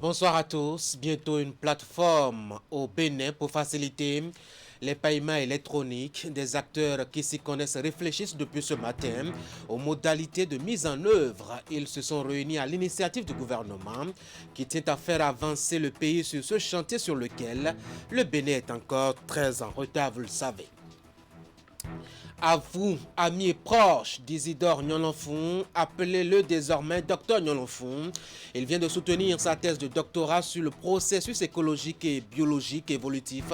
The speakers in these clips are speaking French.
Bonsoir à tous. Bientôt une plateforme au Bénin pour faciliter les paiements électroniques. Des acteurs qui s'y connaissent réfléchissent depuis ce matin aux modalités de mise en œuvre. Ils se sont réunis à l'initiative du gouvernement qui tient à faire avancer le pays sur ce chantier sur lequel le Bénin est encore très en retard, vous le savez. À vous, amis et proches d'Isidore Nyolonfon, appelez-le désormais Dr Nyolonfon. Il vient de soutenir sa thèse de doctorat sur le processus écologique et biologique évolutif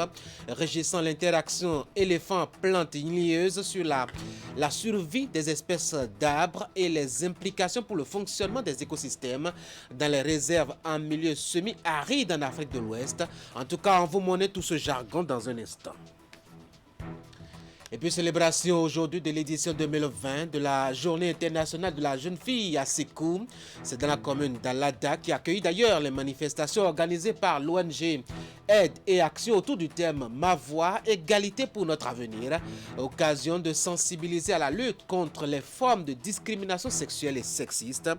régissant l'interaction éléphant-plante ligneuse sur la survie des espèces d'arbres et les implications pour le fonctionnement des écosystèmes dans les réserves en milieu semi-aride en Afrique de l'Ouest. En tout cas, on vous monnaie tout ce jargon dans un instant. Et puis célébration aujourd'hui de l'édition 2020 de la Journée internationale de la jeune fille à Sékou. C'est dans la commune d'Alada qui accueille d'ailleurs les manifestations organisées par l'ONG Aide et Action autour du thème Ma voix, égalité pour notre avenir. Occasion de sensibiliser à la lutte contre les formes de discrimination sexuelle et sexiste.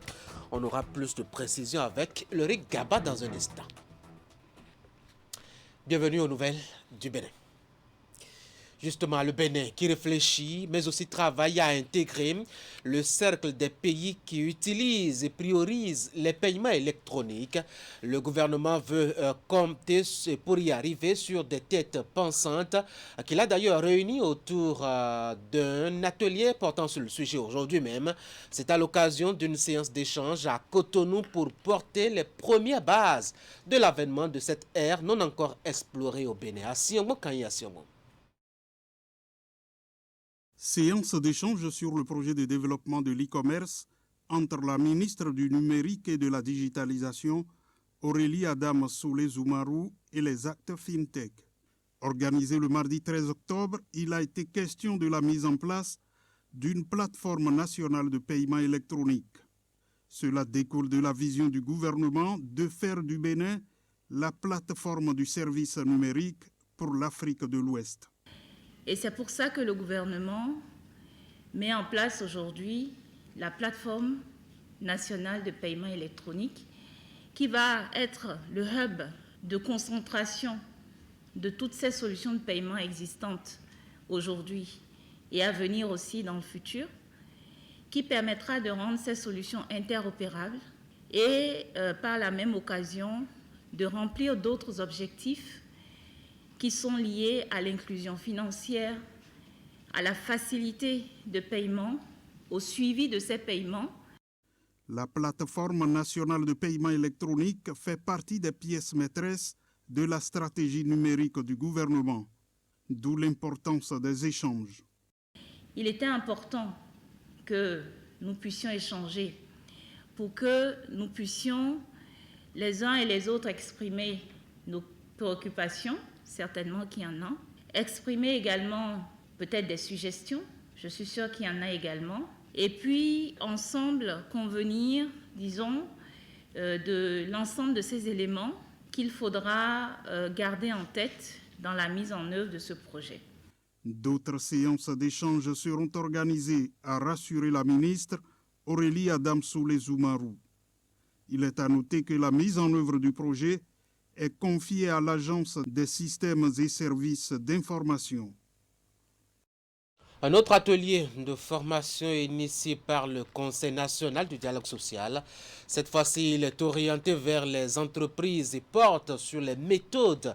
On aura plus de précisions avec le Rick Gaba dans un instant. Bienvenue aux nouvelles du Bénin. Justement, le Bénin qui réfléchit, mais aussi travaille à intégrer le cercle des pays qui utilisent et priorisent les paiements électroniques. Le gouvernement veut compter pour y arriver sur des têtes pensantes qu'il a d'ailleurs réunies autour d'un atelier portant sur le sujet aujourd'hui même. C'est à l'occasion d'une séance d'échange à Cotonou pour porter les premières bases de l'avènement de cette ère non encore explorée au Bénin. Séance d'échange sur le projet de développement de l'e-commerce entre la ministre du Numérique et de la Digitalisation, Aurélie Adam Soulé-Zoumarou, et les acteurs FinTech. Organisé le mardi 13 octobre, il a été question de la mise en place d'une plateforme nationale de paiement électronique. Cela découle de la vision du gouvernement de faire du Bénin la plateforme du service numérique pour l'Afrique de l'Ouest. Et c'est pour ça que le gouvernement met en place aujourd'hui la plateforme nationale de paiement électronique qui va être le hub de concentration de toutes ces solutions de paiement existantes aujourd'hui et à venir aussi dans le futur, qui permettra de rendre ces solutions interopérables et par la même occasion de remplir d'autres objectifs qui sont liés à l'inclusion financière, à la facilité de paiement, au suivi de ces paiements. La plateforme nationale de paiement électronique fait partie des pièces maîtresses de la stratégie numérique du gouvernement, d'où l'importance des échanges. Il était important que nous puissions échanger pour que nous puissions les uns et les autres exprimer nos préoccupations, certainement qu'il y en a. Exprimer également peut-être des suggestions, je suis sûre qu'il y en a également. Et puis, ensemble, convenir, disons, de l'ensemble de ces éléments qu'il faudra garder en tête dans la mise en œuvre de ce projet. D'autres séances d'échange seront organisées, a rassuré la ministre Aurélie Adam Soulé-Zoumarou. Il est à noter que la mise en œuvre du projet est confiée à l'Agence des systèmes et services d'information. Un autre atelier de formation initié par le Conseil national du dialogue social. Cette fois-ci, il est orienté vers les entreprises et porte sur les méthodes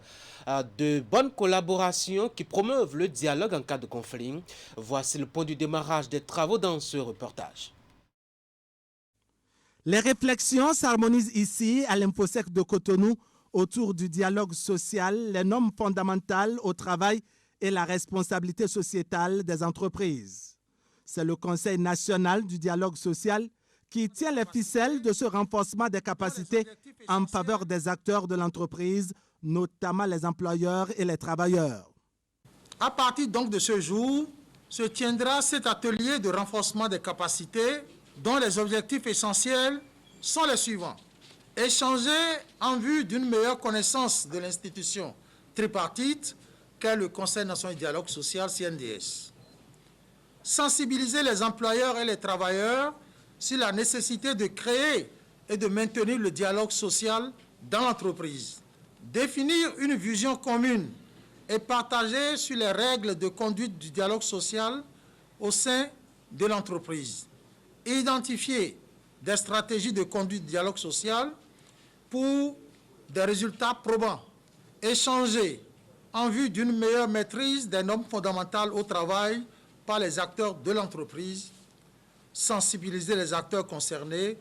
de bonne collaboration qui promeuvent le dialogue en cas de conflit. Voici le point du démarrage des travaux dans ce reportage. Les réflexions s'harmonisent ici à l'Imposec de Cotonou autour du dialogue social, les normes fondamentales au travail et la responsabilité sociétale des entreprises. C'est le Conseil national du dialogue social qui tient les ficelles de ce renforcement des capacités en faveur des acteurs de l'entreprise, notamment les employeurs et les travailleurs. À partir donc de ce jour, se tiendra cet atelier de renforcement des capacités dont les objectifs essentiels sont les suivants. Échanger en vue d'une meilleure connaissance de l'institution tripartite qu'est le Conseil national du dialogue social, CNDS. Sensibiliser les employeurs et les travailleurs sur la nécessité de créer et de maintenir le dialogue social dans l'entreprise. Définir une vision commune et partagée sur les règles de conduite du dialogue social au sein de l'entreprise. Identifier des stratégies de conduite du dialogue social pour des résultats probants. Échanger en vue d'une meilleure maîtrise des normes fondamentales au travail par les acteurs de l'entreprise. Sensibiliser les acteurs concernés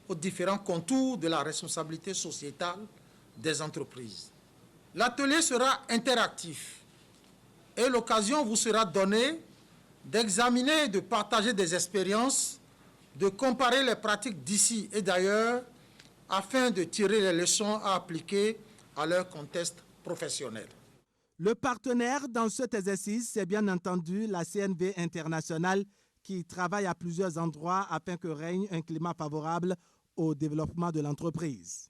aux différents contours de la responsabilité sociétale des entreprises. L'atelier sera interactif et l'occasion vous sera donnée d'examiner et de partager des expériences, de comparer les pratiques d'ici et d'ailleurs afin de tirer les leçons à appliquer à leur contexte professionnel. Le partenaire dans cet exercice, c'est bien entendu la CNV internationale qui travaille à plusieurs endroits afin que règne un climat favorable au développement de l'entreprise.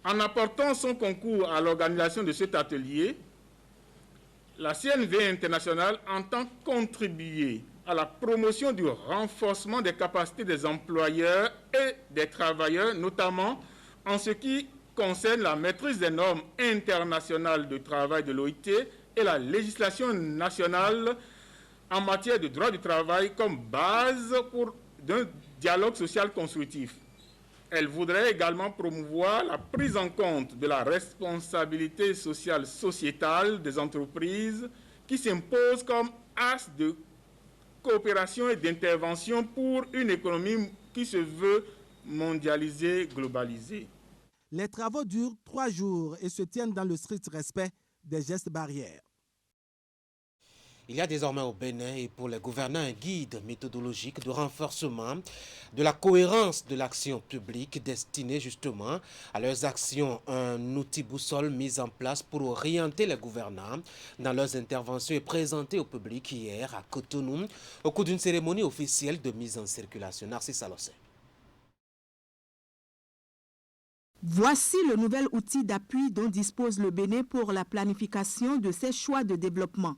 En apportant son concours à l'organisation de cet atelier, la CNV internationale entend contribuer à la promotion du renforcement des capacités des employeurs et des travailleurs, notamment en ce qui concerne la maîtrise des normes internationales de travail de l'OIT et la législation nationale en matière de droit du travail comme base d'un dialogue social constructif. Elle voudrait également promouvoir la prise en compte de la responsabilité sociale sociétale des entreprises qui s'impose comme axe de coopération et d'intervention pour une économie qui se veut mondialisée, globalisée. Les travaux durent 3 jours et se tiennent dans le strict respect des gestes barrières. Il y a désormais au Bénin et pour les gouvernants un guide méthodologique de renforcement de la cohérence de l'action publique destiné justement à leurs actions. Un outil boussole mis en place pour orienter les gouvernants dans leurs interventions et présenté au public hier à Cotonou au cours d'une cérémonie officielle de mise en circulation. Narcisse Alossé. Voici le nouvel outil d'appui dont dispose le Bénin pour la planification de ses choix de développement.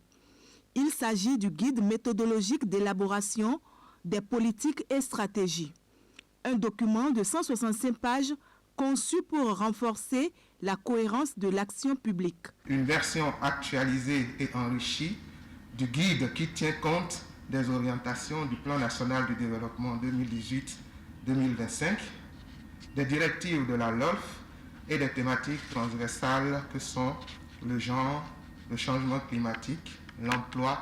Il s'agit du guide méthodologique d'élaboration des politiques et stratégies. Un document de 165 pages conçu pour renforcer la cohérence de l'action publique. Une version actualisée et enrichie du guide qui tient compte des orientations du Plan national de développement 2018-2025, des directives de la LOLF et des thématiques transversales que sont le genre, le changement climatique, l'emploi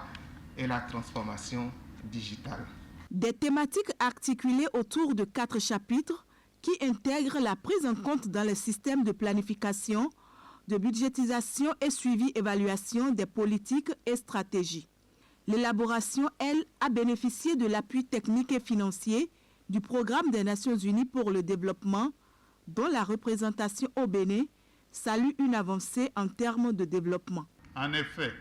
et la transformation digitale. Des thématiques articulées autour de 4 chapitres qui intègrent la prise en compte dans le système de planification, de budgétisation et suivi-évaluation des politiques et stratégies. L'élaboration, elle, a bénéficié de l'appui technique et financier du Programme des Nations Unies pour le développement, dont la représentation au Bénin salue une avancée en termes de développement. En effet,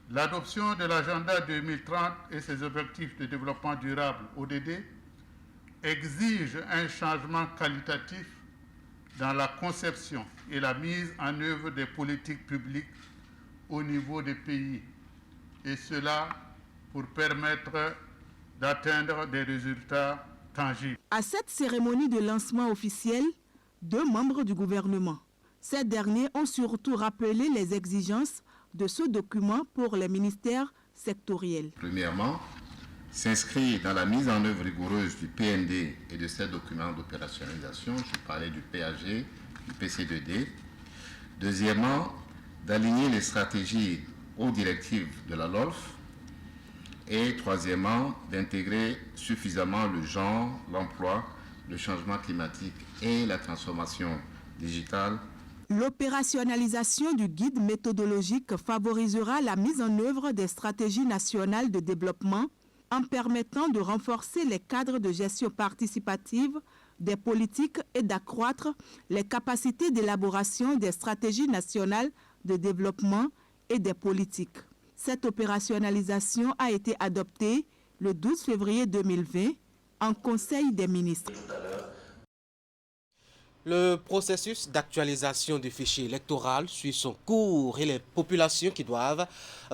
l'adoption de l'agenda 2030 et ses objectifs de développement durable, ODD, exige un changement qualitatif dans la conception et la mise en œuvre des politiques publiques au niveau des pays, et cela pour permettre d'atteindre des résultats tangibles. À cette cérémonie de lancement officiel, 2 membres du gouvernement. Ces derniers ont surtout rappelé les exigences de ce document pour les ministères sectoriels. Premièrement, s'inscrire dans la mise en œuvre rigoureuse du PND et de ses documents d'opérationnalisation, je parlais du PAG, du PC2D. Deuxièmement, d'aligner les stratégies aux directives de la LOLF. Et troisièmement, d'intégrer suffisamment le genre, l'emploi, le changement climatique et la transformation digitale. L'opérationnalisation du guide méthodologique favorisera la mise en œuvre des stratégies nationales de développement en permettant de renforcer les cadres de gestion participative des politiques et d'accroître les capacités d'élaboration des stratégies nationales de développement et des politiques. Cette opérationnalisation a été adoptée le 12 février 2020 en Conseil des ministres. Le processus d'actualisation du fichier électoral suit son cours et les populations qui doivent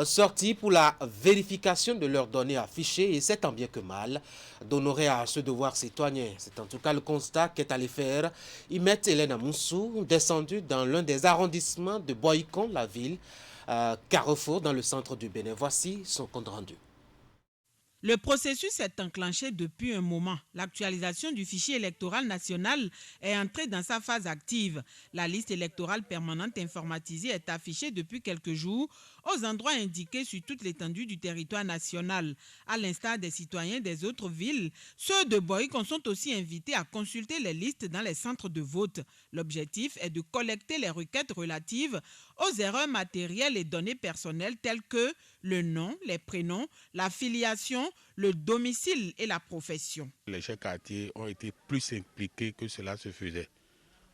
sortir pour la vérification de leurs données affichées et c'est tant bien que mal d'honorer à ce devoir citoyen. C'est en tout cas le constat qu'est allé faire Imet Hélène Amoussou, descendue dans l'un des arrondissements de Boycon, la ville, Carrefour, dans le centre du Bénin. Voici son compte rendu. Le processus est enclenché depuis un moment. L'actualisation du fichier électoral national est entrée dans sa phase active. La liste électorale permanente informatisée est affichée depuis quelques jours aux endroits indiqués sur toute l'étendue du territoire national. À l'instar des citoyens des autres villes, ceux de Boycon sont aussi invités à consulter les listes dans les centres de vote. L'objectif est de collecter les requêtes relatives aux erreurs matérielles et données personnelles telles que le nom, les prénoms, la filiation, le domicile et la profession. Les chefs quartiers ont été plus impliqués que cela se faisait.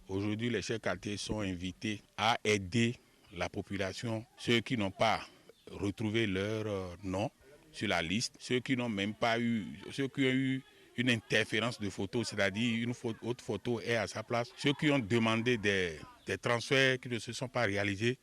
Aujourd'hui, les chefs quartiers sont invités à aider la population, ceux qui n'ont pas retrouvé leur nom sur la liste, ceux qui n'ont même pas eu, ceux qui ont eu une interférence de photo, c'est-à-dire une autre photo est à sa place, ceux qui ont demandé des transferts qui ne se sont pas réalisés,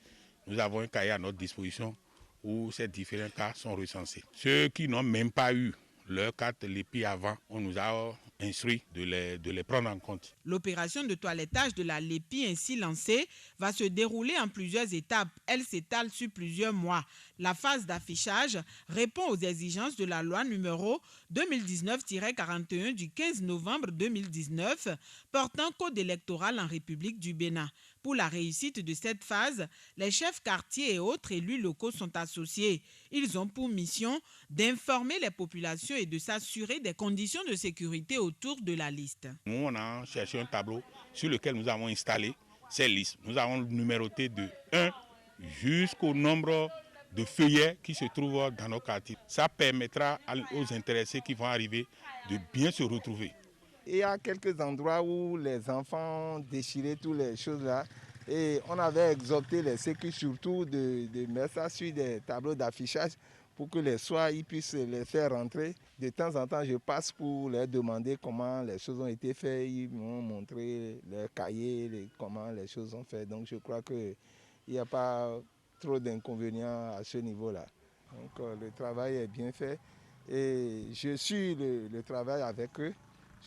nous avons un cahier à notre disposition où ces différents cas sont recensés. Ceux qui n'ont même pas eu leur carte LEPI avant, on nous a instruit de les prendre en compte. L'opération de toilettage de la LEPI ainsi lancée va se dérouler en plusieurs étapes. Elle s'étale sur plusieurs mois. La phase d'affichage répond aux exigences de la loi numéro 2019-41 du 15 novembre 2019 portant code électoral en République du Bénin. Pour la réussite de cette phase, les chefs quartiers et autres élus locaux sont associés. Ils ont pour mission d'informer les populations et de s'assurer des conditions de sécurité autour de la liste. Nous, on a cherché un tableau sur lequel nous avons installé ces listes. Nous avons numéroté de 1 jusqu'au nombre de feuillets qui se trouvent dans nos quartiers. Ça permettra aux intéressés qui vont arriver de bien se retrouver. Il y a quelques endroits où les enfants déchiraient toutes les choses là. Et on avait exhorté les sécu surtout de mettre ça sur des tableaux d'affichage pour que les soirs ils puissent les faire rentrer. De temps en temps, je passe pour leur demander comment les choses ont été faites. Ils m'ont montré leurs cahiers, comment les choses sont faites. Donc je crois qu'il n'y a pas trop d'inconvénients à ce niveau-là. Donc le travail est bien fait et je suis le travail avec eux.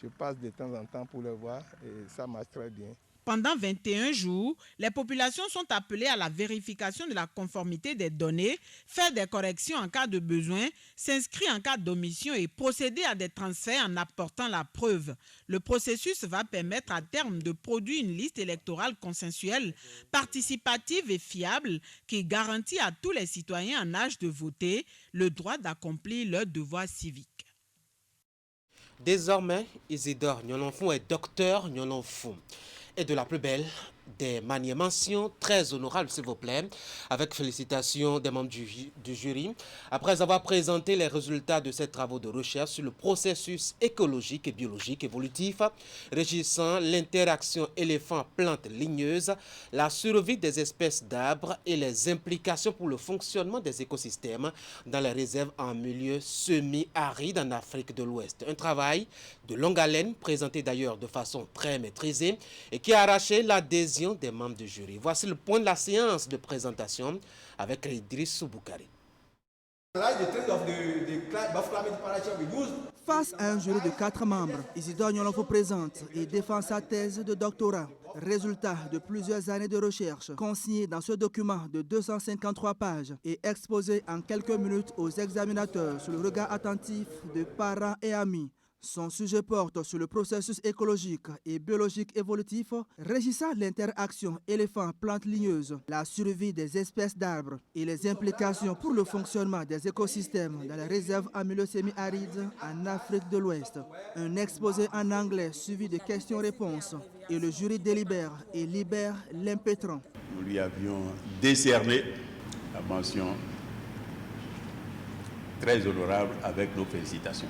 Je passe de temps en temps pour les voir et ça marche très bien. Pendant 21 jours, les populations sont appelées à la vérification de la conformité des données, faire des corrections en cas de besoin, s'inscrire en cas d'omission et procéder à des transferts en apportant la preuve. Le processus va permettre à terme de produire une liste électorale consensuelle, participative et fiable qui garantit à tous les citoyens en âge de voter le droit d'accomplir leur devoir civique. Désormais, Isidore Nyolonfou est docteur Nyolonfou. Et de la plus belle des manières, mentions très honorables, s'il vous plaît, avec félicitations des membres du jury. Après avoir présenté les résultats de ces travaux de recherche sur le processus écologique et biologique évolutif régissant l'interaction éléphant-plante ligneuse, la survie des espèces d'arbres et les implications pour le fonctionnement des écosystèmes dans les réserves en milieu semi-aride en Afrique de l'Ouest. Un travail de longue haleine, présenté d'ailleurs de façon très maîtrisée et qui a arraché l'adhésion des membres du jury. Voici le point de la séance de présentation avec Idriss Souboukari. Face à un jury de 4 membres, Isidore Nyolonfou présente et défend sa thèse de doctorat. Résultat de plusieurs années de recherche, consigné dans ce document de 253 pages et exposé en quelques minutes aux examinateurs sous le regard attentif de parents et amis. Son sujet porte sur le processus écologique et biologique évolutif régissant l'interaction éléphant-plante ligneuse, la survie des espèces d'arbres et les implications pour le fonctionnement des écosystèmes dans les réserves en milieu semi-aride en Afrique de l'Ouest. Un exposé en anglais suivi de questions-réponses et le jury délibère et libère l'impétrant. Nous lui avions décerné la mention très honorable avec nos félicitations.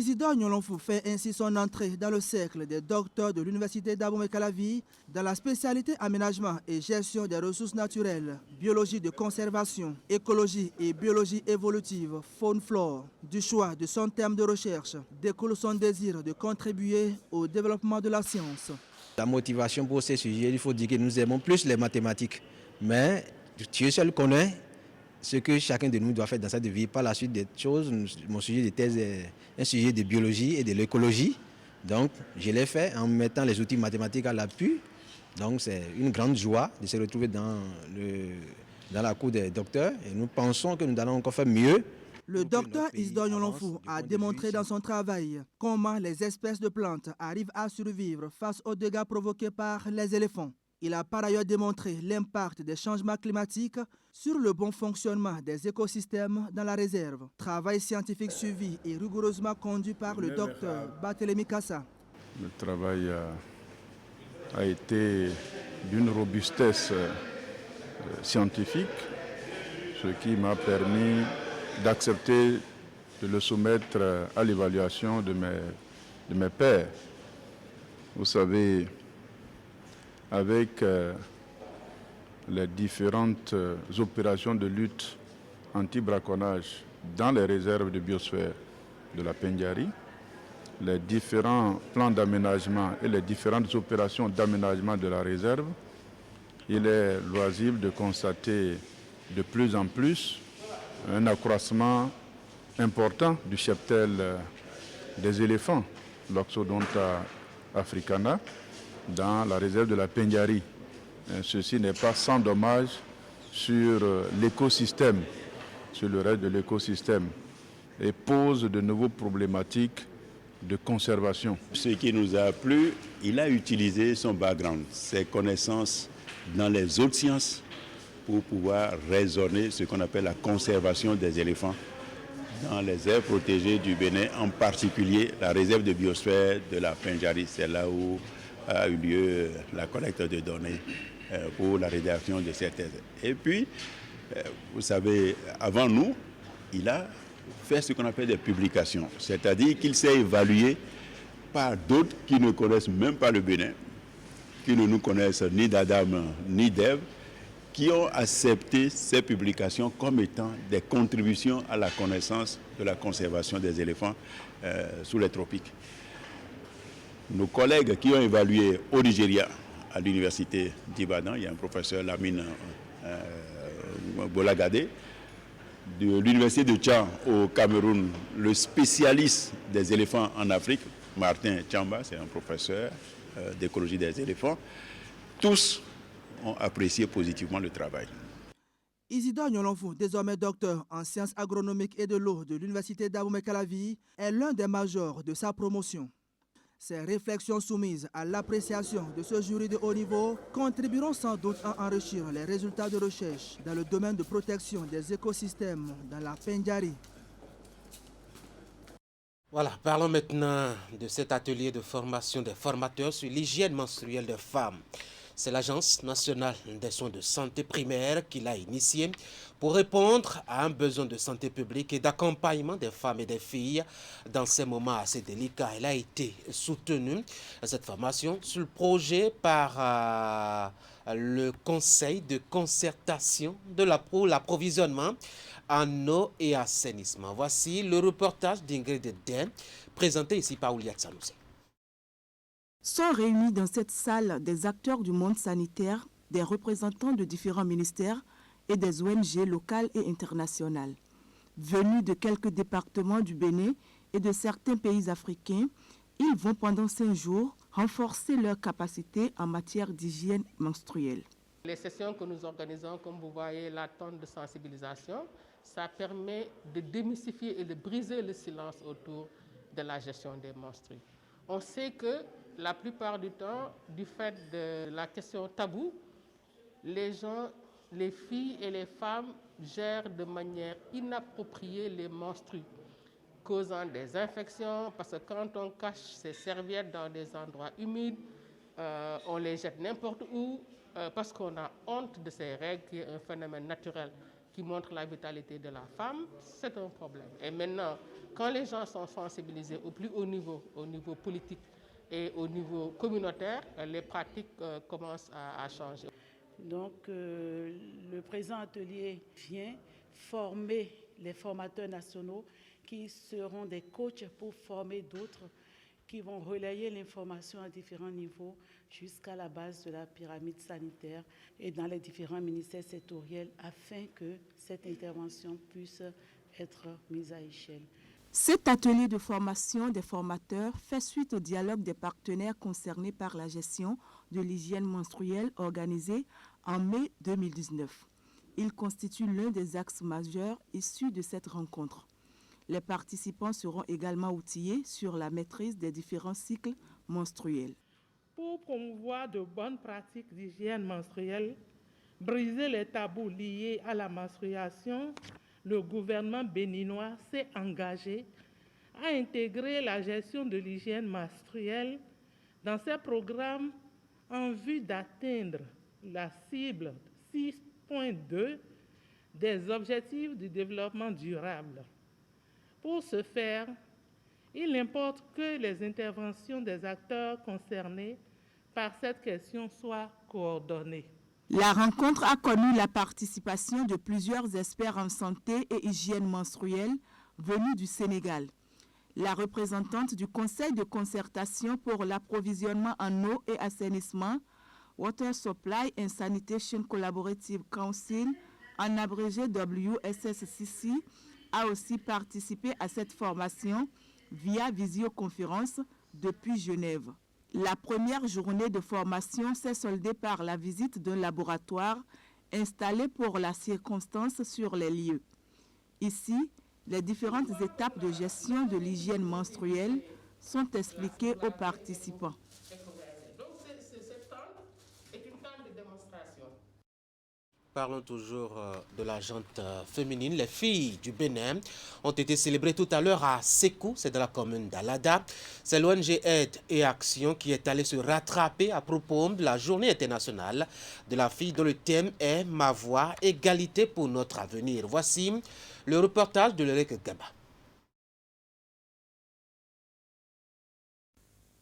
Isidore Nyolonfou fait ainsi son entrée dans le cercle des docteurs de l'Université d'Abomey-Calavi dans la spécialité aménagement et gestion des ressources naturelles, biologie de conservation, écologie et biologie évolutive, faune-flore. Du choix de son thème de recherche découle son désir de contribuer au développement de la science. La motivation pour ces sujets, il faut dire que nous aimons plus les mathématiques, mais Dieu seul connaît ce que chacun de nous doit faire dans cette vie. Par la suite des choses, mon sujet de thèse est un sujet de biologie et de l'écologie. Donc, je l'ai fait en mettant les outils mathématiques à l'appui. Donc, c'est une grande joie de se retrouver dans la cour des docteurs. Et nous pensons que nous allons encore faire mieux. Le docteur Isidore Nyolonfou a démontré dans son travail comment les espèces de plantes arrivent à survivre face aux dégâts provoqués par les éléphants. Il a par ailleurs démontré l'impact des changements climatiques sur le bon fonctionnement des écosystèmes dans la réserve. Travail scientifique suivi et rigoureusement conduit par le docteur Barthélémy Kassa. Le travail a été d'une robustesse scientifique, ce qui m'a permis d'accepter de le soumettre à l'évaluation de mes pairs. Vous savez, avec les différentes opérations de lutte anti-braconnage dans les réserves de biosphère de la Pendjari, les différents plans d'aménagement et les différentes opérations d'aménagement de la réserve, il est loisible de constater de plus en plus un accroissement important du cheptel des éléphants, l'Oxodonta africana, dans la réserve de la Pendjari. Ceci n'est pas sans dommage sur l'écosystème, sur le reste de l'écosystème, et pose de nouvelles problématiques de conservation. Ce qui nous a plu, il a utilisé son background, ses connaissances dans les autres sciences pour pouvoir raisonner ce qu'on appelle la conservation des éléphants dans les aires protégées du Bénin, en particulier la réserve de biosphère de la Pendjari. C'est là où a eu lieu la collecte de données pour la rédaction de cette thèse. Et puis, vous savez, avant nous, il a fait ce qu'on appelle des publications, c'est-à-dire qu'il s'est évalué par d'autres qui ne connaissent même pas le Bénin, qui ne nous connaissent ni d'Adam ni d'Ève, qui ont accepté ces publications comme étant des contributions à la connaissance de la conservation des éléphants sous les tropiques. Nos collègues qui ont évalué au Nigeria, à l'université d'Ibadan, il y a un professeur Lamine Bolagade, de l'université de Tchad au Cameroun, le spécialiste des éléphants en Afrique, Martin Tchamba, c'est un professeur d'écologie des éléphants. Tous ont apprécié positivement le travail. Isidore Nyolonfou, désormais docteur en sciences agronomiques et de l'eau de l'Université d'Abomey-Calavi, est l'un des majors de sa promotion. Ces réflexions soumises à l'appréciation de ce jury de haut niveau contribueront sans doute à enrichir les résultats de recherche dans le domaine de protection des écosystèmes dans la Pendjari. Voilà, parlons maintenant de cet atelier de formation des formateurs sur l'hygiène menstruelle des femmes. C'est l'Agence nationale des soins de santé primaire qui l'a initié pour répondre à un besoin de santé publique et d'accompagnement des femmes et des filles dans ces moments assez délicats. Elle a été soutenue, cette formation, sur le projet par le Conseil de concertation pour l'approvisionnement en eau et assainissement. Voici le reportage d'Ingrid Den, présenté ici par Ouliat Sanoussi. Sont réunis dans cette salle des acteurs du monde sanitaire, des représentants de différents ministères et des ONG locales et internationales. Venus de quelques départements du Bénin et de certains pays africains, ils vont pendant 5 jours renforcer leurs capacités en matière d'hygiène menstruelle. Les sessions que nous organisons, comme vous voyez, la tonne de sensibilisation, ça permet de démystifier et de briser le silence autour de la gestion des menstrues. On sait que la plupart du temps, du fait de la question taboue, les gens, les filles et les femmes gèrent de manière inappropriée les menstrues, causant des infections, parce que quand on cache ses serviettes dans des endroits humides, on les jette n'importe où, parce qu'on a honte de ces règles, qui est un phénomène naturel qui montre la vitalité de la femme, c'est un problème. Et maintenant, Quand les gens sont sensibilisés au plus haut niveau politique et au niveau communautaire, les pratiques commencent à changer. Donc, le présent atelier vient former les formateurs nationaux qui seront des coachs pour former d'autres qui vont relayer l'information à différents niveaux jusqu'à la base de la pyramide sanitaire et dans les différents ministères sectoriels afin que cette intervention puisse être mise à échelle. Cet atelier de formation des formateurs fait suite au dialogue des partenaires concernés par la gestion de l'hygiène menstruelle organisé en mai 2019. Il constitue l'un des axes majeurs issus de cette rencontre. Les participants seront également outillés sur la maîtrise des différents cycles menstruels. Pour promouvoir de bonnes pratiques d'hygiène menstruelle, briser les tabous liés à la menstruation, le gouvernement béninois s'est engagé à intégrer la gestion de l'hygiène menstruelle dans ses programmes en vue d'atteindre la cible 6.2 des objectifs du développement durable. Pour ce faire, il importe que les interventions des acteurs concernés par cette question soient coordonnées. La rencontre a connu la participation de plusieurs experts en santé et hygiène menstruelle venus du Sénégal. La représentante du Conseil de concertation pour l'approvisionnement en eau et assainissement, Water Supply and Sanitation Collaborative Council, en abrégé WSSCC, a aussi participé à cette formation via visioconférence depuis Genève. La première journée de formation s'est soldée par la visite d'un laboratoire installé pour la circonstance sur les lieux. Ici, les différentes étapes de gestion de l'hygiène menstruelle sont expliquées aux participants. Parlons toujours de la gente féminine. Les filles du Bénin ont été célébrées tout à l'heure à Sékou, c'est dans la commune d'Alada. C'est l'ONG Aide et Action qui est allée se rattraper à propos de la journée internationale de la fille dont le thème est « Ma voix, égalité pour notre avenir ». Voici le reportage de l'Erek Gaba.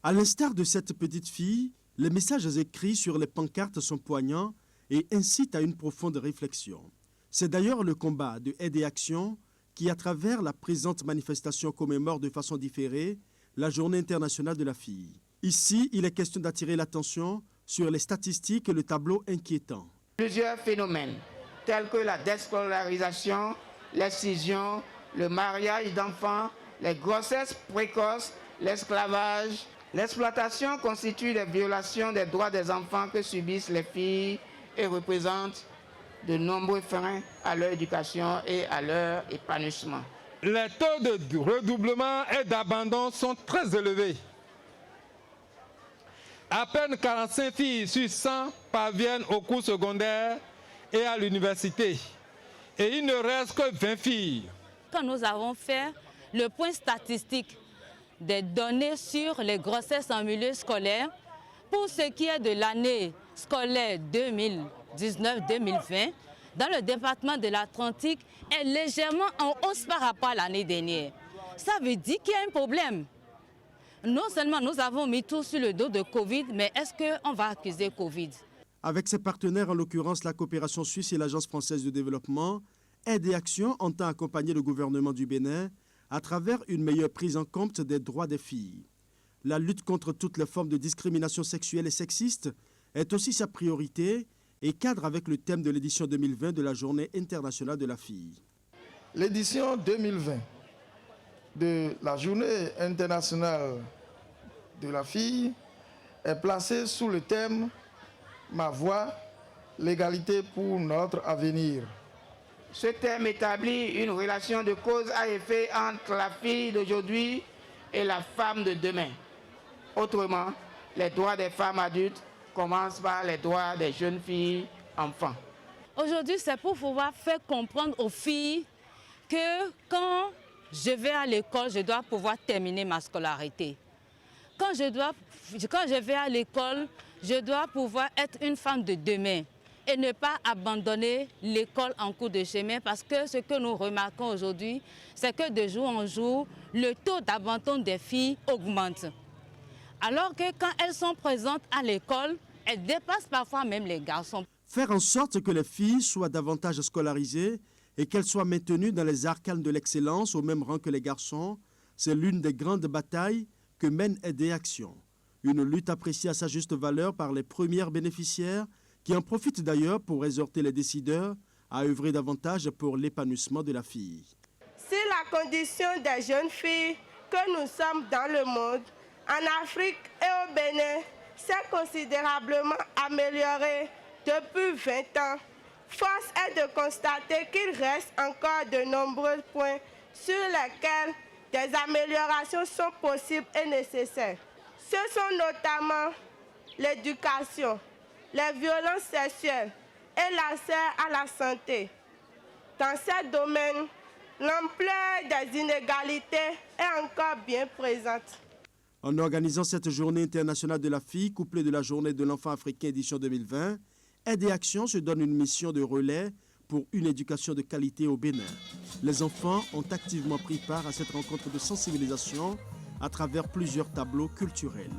À l'instar de cette petite fille, les messages écrits sur les pancartes sont poignants et incite à une profonde réflexion. C'est d'ailleurs le combat de Aide et Action qui, à travers la présente manifestation, commémore de façon différée la Journée internationale de la fille. Ici, il est question d'attirer l'attention sur les statistiques et le tableau inquiétant. Plusieurs phénomènes, tels que la déscolarisation, l'excision, le mariage d'enfants, les grossesses précoces, l'esclavage, l'exploitation constituent des violations des droits des enfants que subissent les filles et représente de nombreux freins à leur éducation et à leur épanouissement. Les taux de redoublement et d'abandon sont très élevés. À peine 45 filles sur 100 parviennent au cours secondaire et à l'université. Et il ne reste que 20 filles. Quand nous avons fait le point statistique des données sur les grossesses en milieu scolaire, pour ce qui est de l'année scolaire 2019-2020, dans le département de l'Atlantique, est légèrement en hausse par rapport à l'année dernière. Ça veut dire qu'il y a un problème. Non seulement nous avons mis tout sur le dos de Covid, mais est-ce qu'on va accuser Covid? Avec ses partenaires, en l'occurrence la coopération suisse et l'Agence française de développement, Aide et Action entend accompagner le gouvernement du Bénin à travers une meilleure prise en compte des droits des filles. La lutte contre toutes les formes de discrimination sexuelle et sexiste est aussi sa priorité et cadre avec le thème de l'édition 2020 de la Journée internationale de la fille. L'édition 2020 de la Journée internationale de la fille est placée sous le thème « Ma voix, l'égalité pour notre avenir ». Ce thème établit une relation de cause à effet entre la fille d'aujourd'hui et la femme de demain. Autrement, les droits des femmes adultes commencent par les droits des jeunes filles enfants. Aujourd'hui, c'est pour pouvoir faire comprendre aux filles que quand je vais à l'école, je dois pouvoir terminer ma scolarité. Quand je vais à l'école, je dois pouvoir être une femme de demain. et ne pas abandonner l'école en cours de chemin, parce que ce que nous remarquons aujourd'hui, c'est que de jour en jour, le taux d'abandon des filles augmente. Alors que quand elles sont présentes à l'école, elles dépassent parfois même les garçons. Faire en sorte que les filles soient davantage scolarisées et qu'elles soient maintenues dans les arcanes de l'excellence au même rang que les garçons, c'est l'une des grandes batailles que mène Aider Action. Une lutte appréciée à sa juste valeur par les premières bénéficiaires qui en profitent d'ailleurs pour exhorter les décideurs à œuvrer davantage pour l'épanouissement de la fille. Si la condition des jeunes filles que nous sommes dans le monde, en Afrique et au Bénin, s'est considérablement améliorée depuis 20 ans, force est de constater qu'il reste encore de nombreux points sur lesquels des améliorations sont possibles et nécessaires. Ce sont notamment l'éducation, les violences sexuelles et l'accès à la santé. Dans ces domaines, l'ampleur des inégalités est encore bien présente. En organisant cette journée internationale de la fille, couplée de la journée de l'enfant africain édition 2020, Aider Action se donne une mission de relais pour une éducation de qualité au Bénin. Les enfants ont activement pris part à cette rencontre de sensibilisation à travers plusieurs tableaux culturels.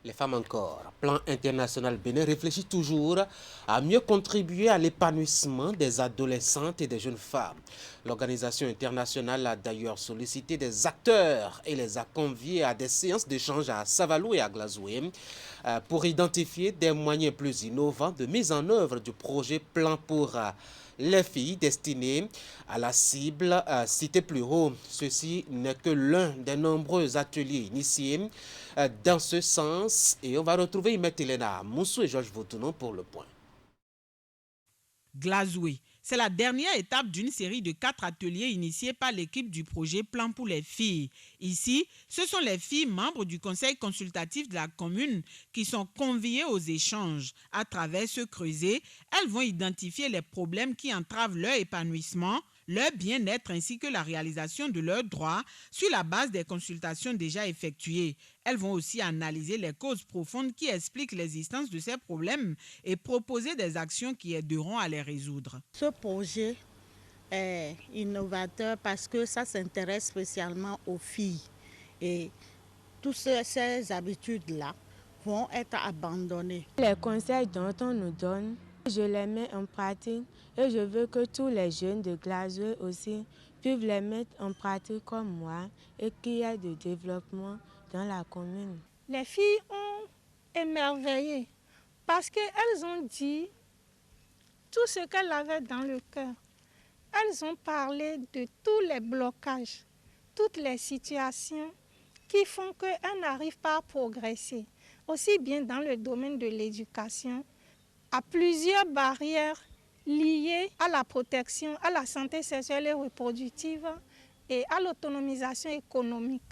Les femmes encore. Plan international Bénin réfléchit toujours à mieux contribuer à l'épanouissement des adolescentes et des jeunes femmes. L'organisation internationale a d'ailleurs sollicité des acteurs et les a conviés à des séances d'échange à Savalou et à Glazoué pour identifier des moyens plus innovants de mise en œuvre du projet Plan pour les filles destinées à la cible citée plus haut. Ceci n'est que l'un des nombreux ateliers initiés dans ce sens. Et on va retrouver Imet Elena Moussou et Georges Vautonon pour le point. Glazoué. C'est la dernière étape d'une série de 4 ateliers initiés par l'équipe du projet Plan pour les filles. Ici, ce sont les filles membres du conseil consultatif de la commune qui sont conviées aux échanges. À travers ce creuset, elles vont identifier les problèmes qui entravent leur épanouissement, leur bien-être ainsi que la réalisation de leurs droits sur la base des consultations déjà effectuées. Elles vont aussi analyser les causes profondes qui expliquent l'existence de ces problèmes et proposer des actions qui aideront à les résoudre. Ce projet est innovateur parce que ça s'intéresse spécialement aux filles. Et toutes ces habitudes-là vont être abandonnées. Les conseils dont on nous donne, je les mets en pratique et je veux que tous les jeunes de Glazoué aussi puissent les mettre en pratique comme moi et qu'il y ait de développement dans la commune. Les filles ont émerveillé parce qu'elles ont dit tout ce qu'elles avaient dans le cœur. Elles ont parlé de tous les blocages, toutes les situations qui font qu'elles n'arrivent pas à progresser, aussi bien dans le domaine de l'éducation, à plusieurs barrières liées à la protection, à la santé sexuelle et reproductive et à l'autonomisation économique.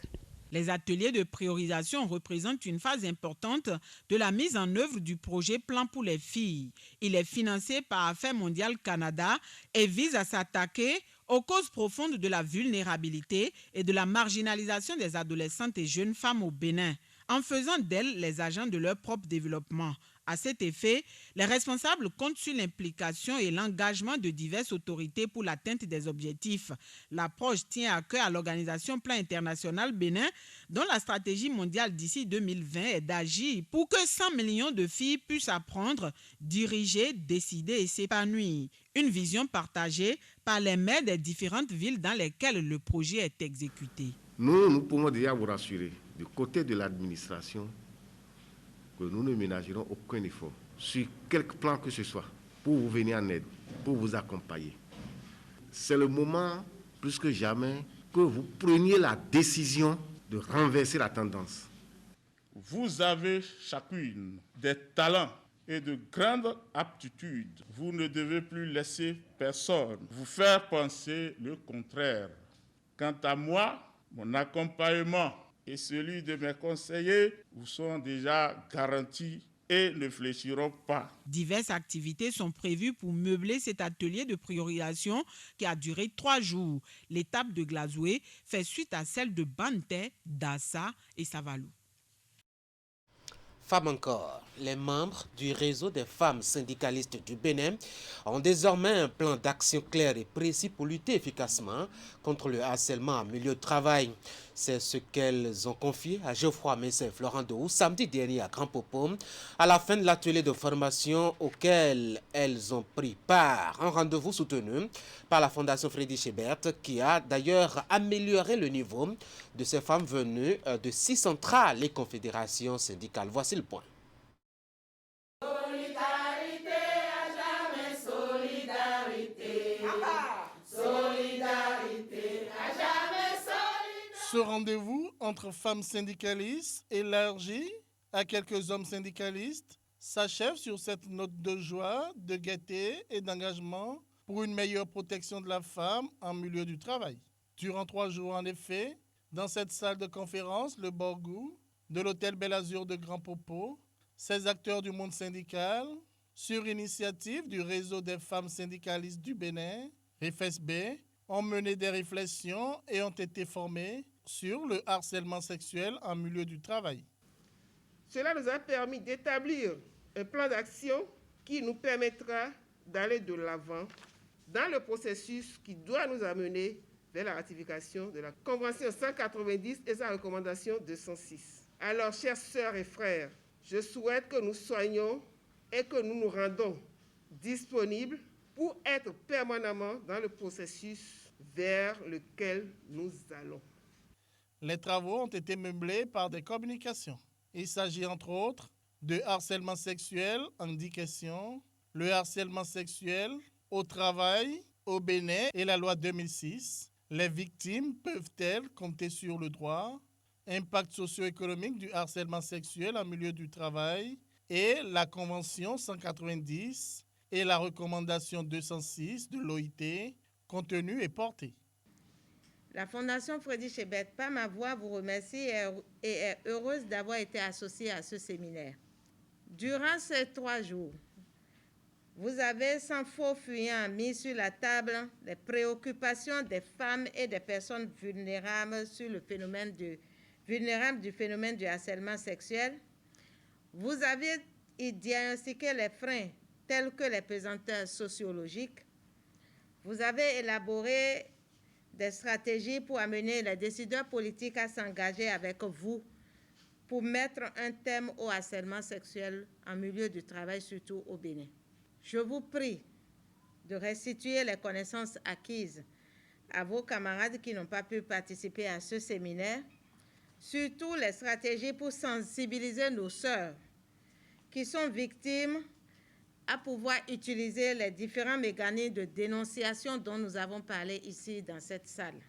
Les ateliers de priorisation représentent une phase importante de la mise en œuvre du projet Plan pour les filles. Il est financé par Affaires mondiales Canada et vise à s'attaquer aux causes profondes de la vulnérabilité et de la marginalisation des adolescentes et jeunes femmes au Bénin, en faisant d'elles les agents de leur propre développement. À cet effet, les responsables comptent sur l'implication et l'engagement de diverses autorités pour l'atteinte des objectifs. L'approche tient à cœur à l'organisation Plan international Bénin, dont la stratégie mondiale d'ici 2020 est d'agir pour que 100 millions de filles puissent apprendre, diriger, décider et s'épanouir. Une vision partagée par les maires des différentes villes dans lesquelles le projet est exécuté. Nous pouvons déjà vous rassurer, du côté de l'administration, que nous ne ménagerons aucun effort sur quelque plan que ce soit pour vous venir en aide, pour vous accompagner. C'est le moment, plus que jamais, que vous preniez la décision de renverser la tendance. Vous avez chacune des talents et de grandes aptitudes. Vous ne devez plus laisser personne vous faire penser le contraire. Quant à moi, mon accompagnement et celui de mes conseillers vous sont déjà garantis et ne fléchiront pas. Diverses activités sont prévues pour meubler cet atelier de priorisation qui a duré 3 jours. L'étape de Glazoué fait suite à celle de Banté, Dassa et Savalou. Femmes encore. Les membres du réseau des femmes syndicalistes du Bénin ont désormais un plan d'action clair et précis pour lutter efficacement contre le harcèlement en milieu de travail. C'est ce qu'elles ont confié à Geoffroy Messé et Florent Dehou samedi dernier à Grand Popo à la fin de l'atelier de formation auquel elles ont pris part. Un rendez-vous soutenu par la Fondation Friedrich Ebert qui a d'ailleurs amélioré le niveau de ces femmes venues de 6 centrales et confédérations syndicales. Voici le point. Ce rendez-vous entre femmes syndicalistes élargi à quelques hommes syndicalistes s'achève sur cette note de joie, de gaieté et d'engagement pour une meilleure protection de la femme en milieu du travail. Durant 3 jours, en effet, dans cette salle de conférence, le Borgou, de l'hôtel Bel Azur de Grand Popo, ces acteurs du monde syndical, sur initiative du réseau des femmes syndicalistes du Bénin, RFSB, ont mené des réflexions et ont été formés sur le harcèlement sexuel en milieu du travail. Cela nous a permis d'établir un plan d'action qui nous permettra d'aller de l'avant dans le processus qui doit nous amener vers la ratification de la Convention 190 et sa recommandation 206. Alors, chères sœurs et frères, je souhaite que nous soignions et que nous nous rendons disponibles pour être permanemment dans le processus vers lequel nous allons. Les travaux ont été meublés par des communications. Il s'agit entre autres de harcèlement sexuel en 10 questions, le harcèlement sexuel au travail au Bénin et la loi 2006. Les victimes peuvent-elles compter sur le droit? Impact socio-économique du harcèlement sexuel en milieu du travail et la Convention 190 et la recommandation 206 de l'OIT, contenue et portée. La Fondation Friedrich Ebert, par ma voix, vous remercie et est heureuse d'avoir été associée à ce séminaire. Durant ces 3 jours, vous avez sans faux fuyant mis sur la table les préoccupations des femmes et des personnes vulnérables sur le phénomène du phénomène du harcèlement sexuel. Vous avez diagnostiqué les freins tels que les pesanteurs sociologiques. Vous avez élaboré des stratégies pour amener les décideurs politiques à s'engager avec vous pour mettre un terme au harcèlement sexuel en milieu du travail, surtout au Bénin. Je vous prie de restituer les connaissances acquises à vos camarades qui n'ont pas pu participer à ce séminaire, surtout les stratégies pour sensibiliser nos sœurs qui sont victimes à pouvoir utiliser les différents mécanismes de dénonciation dont nous avons parlé ici dans cette salle.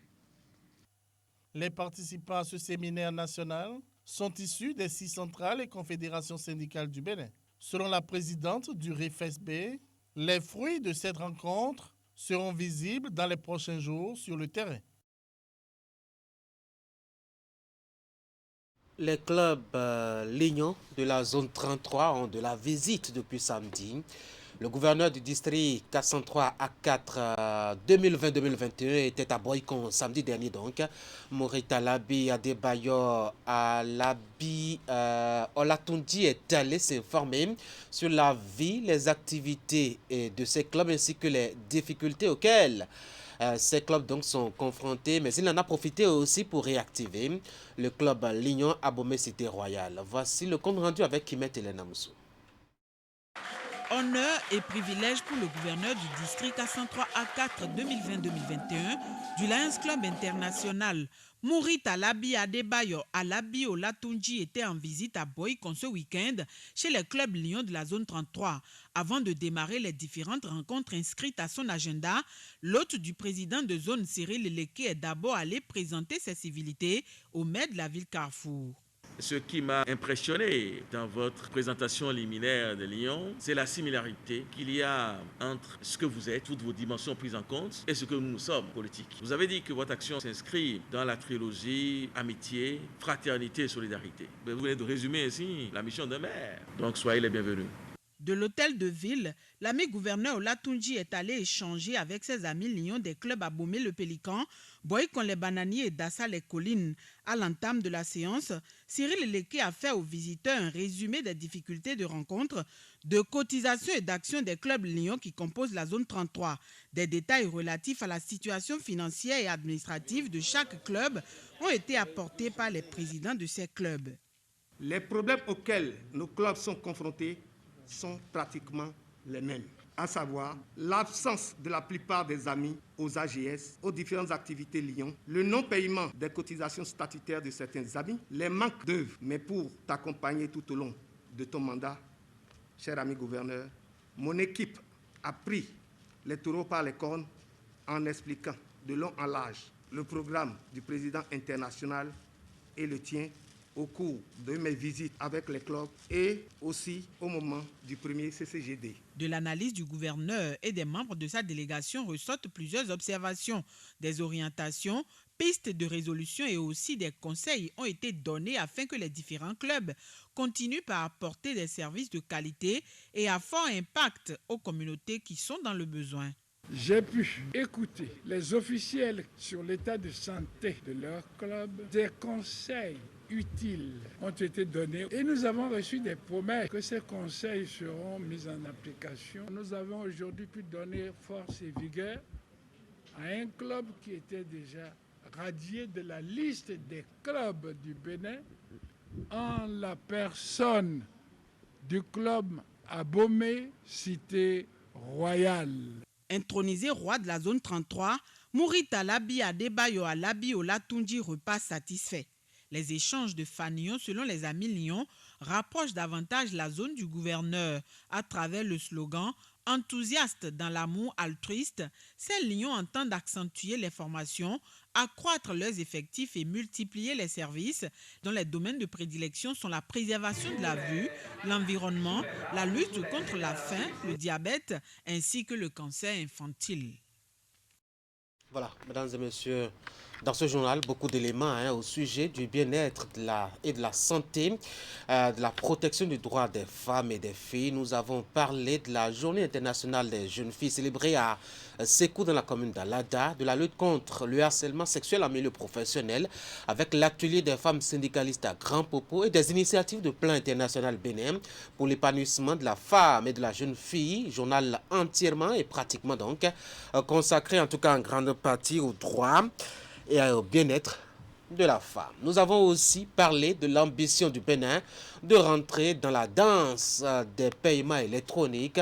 Les participants à ce séminaire national sont issus des 6 centrales et confédérations syndicales du Bénin. Selon la présidente du RFSB, les fruits de cette rencontre seront visibles dans les prochains jours sur le terrain. Les clubs Lignon de la zone 33 ont de la visite depuis samedi. Le gouverneur du district 403 A4 2020-2021 était à Boycon samedi dernier donc. Maurice Alabi Adebayo Alabi Olatundi est allé s'informer sur la vie, les activités de ces clubs ainsi que les difficultés auxquelles ces clubs donc sont confrontés, mais il en a profité aussi pour réactiver le club Lignon à Bomé-Cité Royale. Voici le compte rendu avec Kimet Elena Moussou. Honneur et privilège pour le gouverneur du district 403 A4 2020-2021 du Lions Club International. Mourit Alabi Adebayo Alabi Olatunji était en visite à Boycon ce week-end chez les clubs Lions de la zone 33. Avant de démarrer les différentes rencontres inscrites à son agenda, l'hôte du président de zone Cyril Leke est d'abord allé présenter ses civilités au maire de la ville Carrefour. Ce qui m'a impressionné dans votre présentation liminaire de Lyon, c'est la similarité qu'il y a entre ce que vous êtes, toutes vos dimensions prises en compte, et ce que nous sommes, politiques. Vous avez dit que votre action s'inscrit dans la trilogie amitié, fraternité et solidarité. Vous venez de résumer ici la mission d'un maire. Donc soyez les bienvenus. De l'hôtel de ville, l'ami gouverneur Olatunji est allé échanger avec ses amis lions des clubs Abomey le Pélican, Boycon les Bananiers et Dassa les Collines. À l'entame de la séance, Cyril Léké a fait aux visiteurs un résumé des difficultés de rencontre, de cotisation et d'action des clubs lions qui composent la zone 33. Des détails relatifs à la situation financière et administrative de chaque club ont été apportés par les présidents de ces clubs. Les problèmes auxquels nos clubs sont confrontés sont pratiquement les mêmes, à savoir l'absence de la plupart des amis aux AGS, aux différentes activités Lyon, le non-paiement des cotisations statutaires de certains amis, les manques d'œuvres. Mais pour t'accompagner tout au long de ton mandat, cher ami gouverneur, mon équipe a pris les taureaux par les cornes en expliquant de long en large le programme du président international et le tien au cours de mes visites avec les clubs et aussi au moment du premier CCGD. De l'analyse du gouverneur et des membres de sa délégation ressortent plusieurs observations, des orientations, pistes de résolution et aussi des conseils ont été donnés afin que les différents clubs continuent par apporter des services de qualité et à fort impact aux communautés qui sont dans le besoin. J'ai pu écouter les officiels sur l'état de santé de leur club. Des conseils utiles ont été donnés et nous avons reçu des promesses que ces conseils seront mis en application. Nous avons aujourd'hui pu donner force et vigueur à un club qui était déjà radié de la liste des clubs du Bénin en la personne du club Abomey, cité royale. Intronisé roi de la zone 33, Mourita Labi Adebayo Alabi Olatunji repasse satisfait. Les échanges de fanions selon les amis lions rapprochent davantage la zone du gouverneur à travers le slogan « Enthousiastes dans l'amour altruiste », ces lions entendent accentuer les formations, accroître leurs effectifs et multiplier les services dont les domaines de prédilection sont la préservation de la vue, l'environnement, la lutte contre la faim, le diabète ainsi que le cancer infantile. Voilà, mesdames et messieurs, dans ce journal, beaucoup d'éléments au sujet du bien-être et de la santé, de la protection du droit des femmes et des filles. Nous avons parlé de la Journée internationale des jeunes filles célébrée à Sékou dans la commune d'Alada, de la lutte contre le harcèlement sexuel en milieu professionnel avec l'atelier des femmes syndicalistes à Grand Popo et des initiatives de plan international Bénin pour l'épanouissement de la femme et de la jeune fille. Journal entièrement et pratiquement donc consacré en tout cas en grande partie aux droits et au bien-être de la femme. Nous avons aussi parlé de l'ambition du Bénin de rentrer dans la danse des paiements électroniques.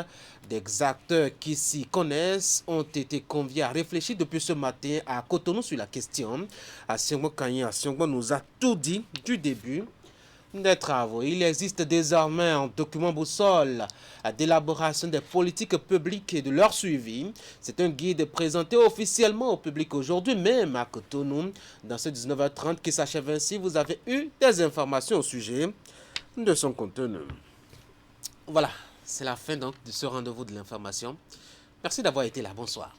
Des acteurs qui s'y connaissent ont été conviés à réfléchir depuis ce matin à Cotonou sur la question. Asiongbo Kanyi Asiongbo nous a tout dit du début des travaux. Il existe désormais un document boussole d'élaboration des politiques publiques et de leur suivi. C'est un guide présenté officiellement au public aujourd'hui même à Cotonou. Dans ce 19h30 qui s'achève ainsi, vous avez eu des informations au sujet de son contenu. Voilà, c'est la fin donc de ce rendez-vous de l'information. Merci d'avoir été là. Bonsoir.